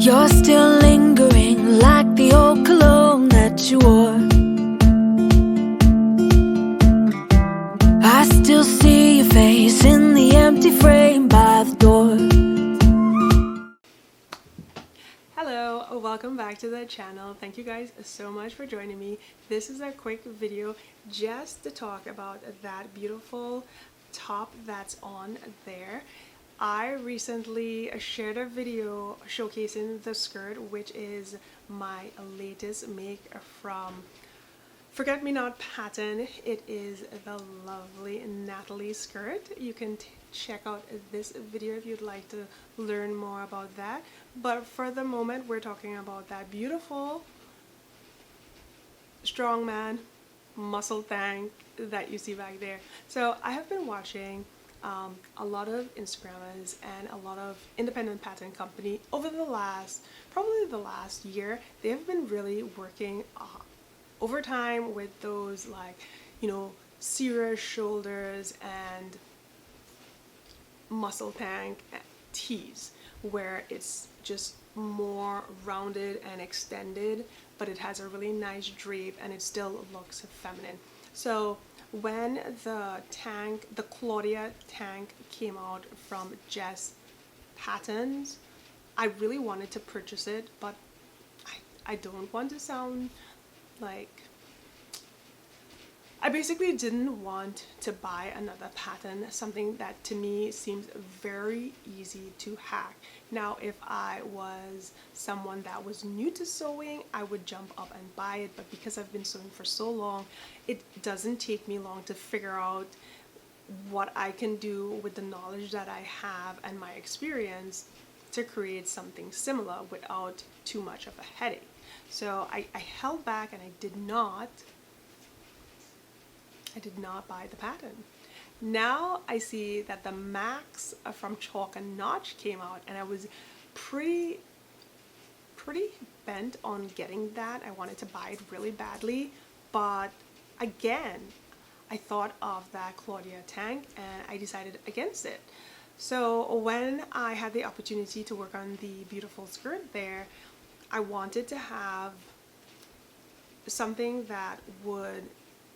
You're still lingering like the old cologne that you wore. I still see your face in the empty frame by the door. Hello, welcome back to the channel. Thank you guys so much for joining me. This is a quick video just to talk about that beautiful top that's on there. I recently shared a video showcasing the skirt, which is my latest make from Forget Me Not pattern. It is the lovely Natalie skirt. You can check out this video if you'd like to learn more about that. But for the moment, we're talking about that beautiful strongman muscle tank that you see back there. So I have been watching a lot of Instagrammers and a lot of independent pattern company over probably the last year. They have been really working overtime with those, like, you know, serious shoulders and muscle tank tees, where it's just more rounded and extended, but it has a really nice drape and it still looks feminine. So when the Claudia tank came out from Jess Patterns, I really wanted to purchase it, but I don't want to sound like, I basically didn't want to buy another pattern, something that to me seems very easy to hack. Now, if I was someone that was new to sewing, I would jump up and buy it, but because I've been sewing for so long, it doesn't take me long to figure out what I can do with the knowledge that I have and my experience to create something similar without too much of a headache. So I held back and I did not buy the pattern. Now I see that the Max from Chalk and Notch came out, and I was pretty bent on getting that. I wanted to buy it really badly, but again, I thought of that Claudia tank and I decided against it. So when I had the opportunity to work on the beautiful skirt there, I wanted to have something that would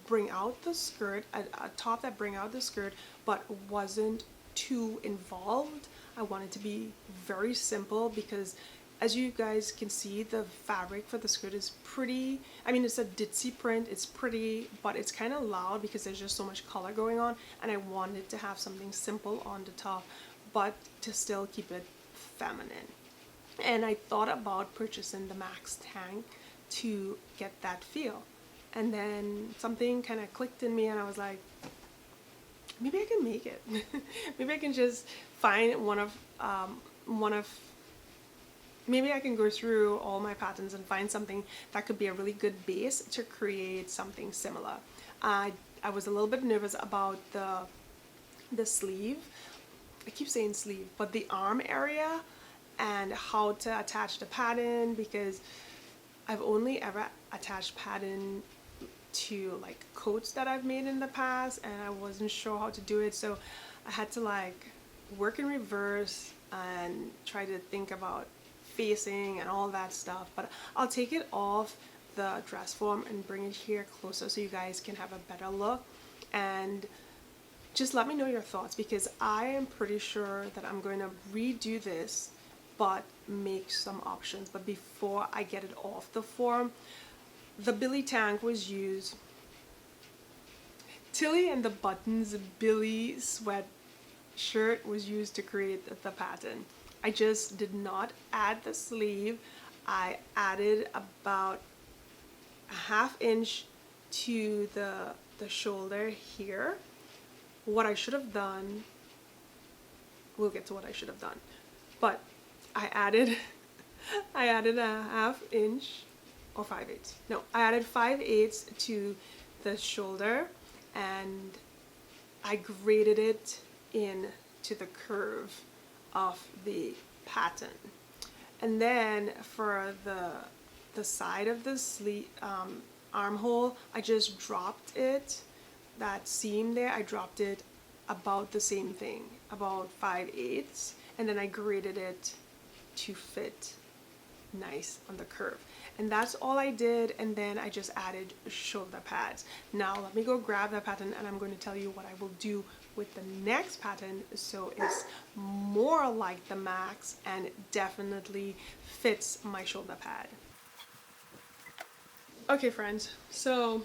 bring out the skirt, a top that bring out the skirt but wasn't too involved. I wanted to be very simple because, as you guys can see, the fabric for the skirt is pretty, I mean, it's a ditzy print, it's pretty, but it's kind of loud because there's just so much color going on, and I wanted to have something simple on the top but to still keep it feminine. And I thought about purchasing the Max tank to get that feel. And then something kind of clicked in me and I was like, maybe I can make it. Maybe I can just find maybe I can go through all my patterns and find something that could be a really good base to create something similar. I was a little bit nervous about the sleeve. I keep saying sleeve, but the arm area and how to attach the pattern, because I've only ever attached pattern to like coats that I've made in the past, and I wasn't sure how to do it, so I had to like work in reverse and try to think about facing and all that stuff. But I'll take it off the dress form and bring it here closer so you guys can have a better look, and just let me know your thoughts, because I am pretty sure that I'm going to redo this but make some options. But before I get it off the form, the Billy tank was used. Tilly and the Buttons Billy sweat shirt was used to create the pattern. I just did not add the sleeve. I added about a ½ inch to the shoulder here. What I should have done, we'll get to what I should have done, but I added a ½ inch or 5/8. No, I added 5/8 to the shoulder, and I graded it in to the curve of the pattern. And then for the side of the sleeve armhole, I just dropped it, that seam there, I dropped it about the same thing, about 5/8, and then I graded it to fit nice on the curve. And that's all I did, and then I just added shoulder pads. Now let me go grab that pattern, and I'm going to tell you what I will do with the next pattern so it's more like the max and definitely fits my shoulder pad. Okay friends, so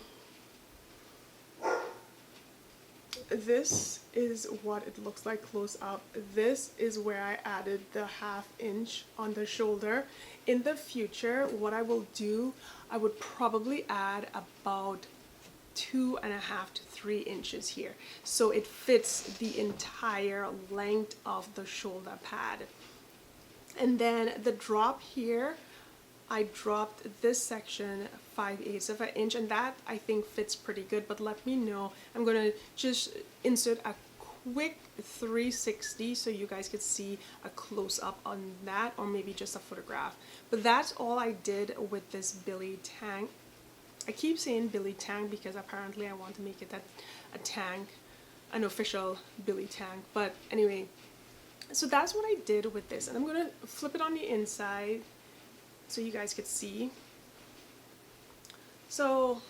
this is what it looks like close up. This is where I added the 1/2 inch on the shoulder. In the future, what I will do, I would probably add about 2.5 to 3 inches here, so it fits the entire length of the shoulder pad. And then the drop here, I dropped this section 5/8 of an inch, and that I think fits pretty good, but let me know. I'm gonna just insert a quick 360 so you guys could see a close-up on that, or maybe just a photograph. But that's all I did with this Billy tank. I keep saying Billy tank because apparently I want to make it a tank, an official Billy tank. But anyway, so that's what I did with this, and I'm gonna flip it on the inside so you guys could see. So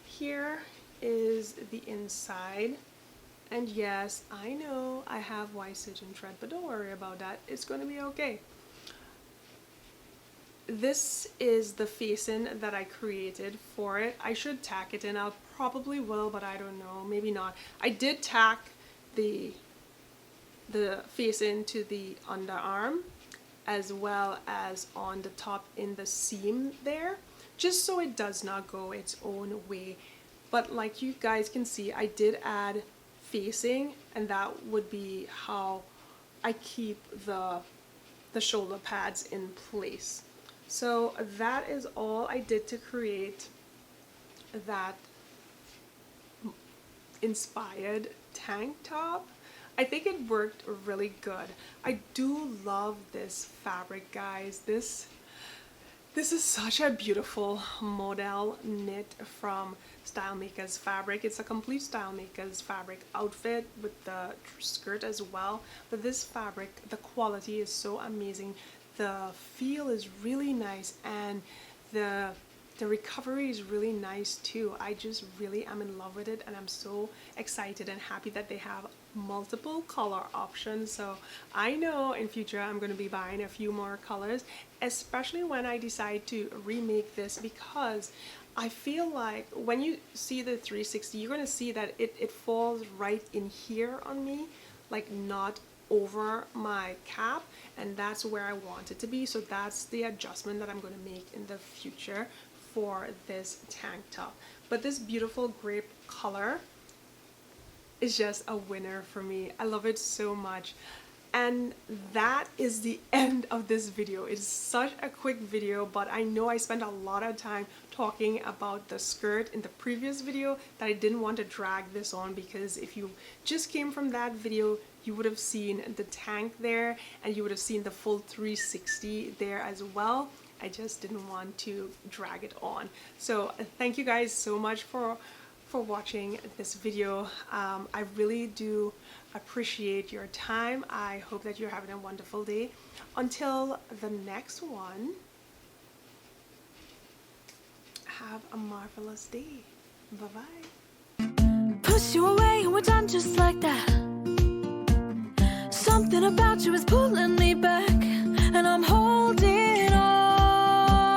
here is the inside, and yes, I know I have Y-stitch and thread, but don't worry about that, it's going to be okay. This is the facing that I created for it. I should tack it in. I probably will, but I don't know, maybe not. I did tack the facing to the underarm as well as on the top in the seam there, just so it does not go its own way. But like you guys can see, I did add facing, and that would be how I keep the shoulder pads in place. So that is all I did to create that inspired tank top. I think it worked really good. I do love this fabric, guys. This is such a beautiful model knit from StyleMakers Fabric. It's a complete StyleMakers Fabric outfit with the skirt as well. But this fabric, the quality is so amazing. The feel is really nice, and the recovery is really nice too. I just really am in love with it, and I'm so excited and happy that they have multiple color options. So I know in future I'm going to be buying a few more colors, especially when I decide to remake this, because I feel like when you see the 360, you're going to see that it falls right in here on me, like not over my cap, and that's where I want it to be. So that's the adjustment that I'm going to make in the future for this tank top. But this beautiful grape color is just a winner for me. I love it so much. And that is the end of this video. It's such a quick video, but I know I spent a lot of time talking about the skirt in the previous video that I didn't want to drag this on, because if you just came from that video, you would have seen the tank there, and you would have seen the full 360 there as well. I just didn't want to drag it on. So thank you guys so much for watching this video. I really do appreciate your time. I hope that you're having a wonderful day. Until the next one, have a marvelous day. Bye-bye. Push you away and we're done just like that. Something about you is pulling me back.